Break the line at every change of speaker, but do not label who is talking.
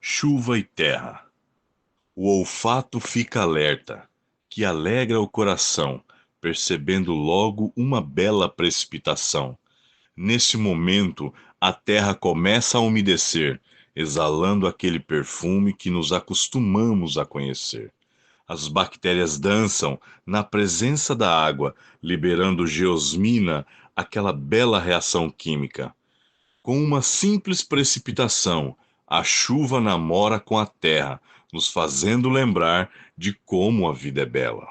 Chuva e terra. O olfato fica alerta, que alegra o coração, percebendo logo uma bela precipitação. Nesse momento, a terra começa a umedecer, exalando aquele perfume que nos acostumamos a conhecer. As bactérias dançam na presença da água, liberando geosmina, aquela bela reação química. Com uma simples precipitação, a chuva namora com a terra, nos fazendo lembrar de como a vida é bela.